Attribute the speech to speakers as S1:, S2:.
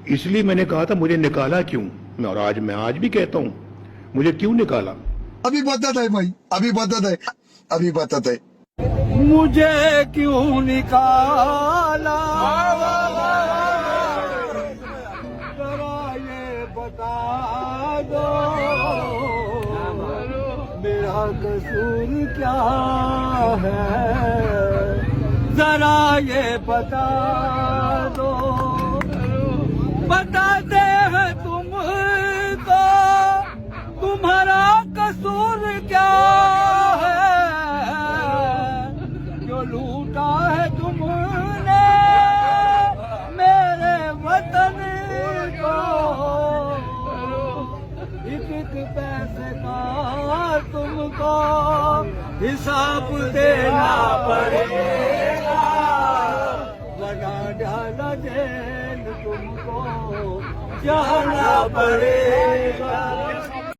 S1: इसलिए मैंने कहा था मुझे निकाला क्यों, और मैं आज भी कहता हूं मुझे क्यों निकाला।
S2: अभी बताता है भाई, अभी बताता है, अभी बताता है।
S3: मुझे क्यों निकाला, जरा ये बता दो मेरा कसूर क्या है, जरा ये बता दो। बताते हैं तुमको तुम्हारा कसूर क्या है, जो लूटा है तुमने मेरे वतन को, एक पैसे का तुमको हिसाब देना पड़ेगा, बना डाला जेल तुमको जाना पड़ेगा।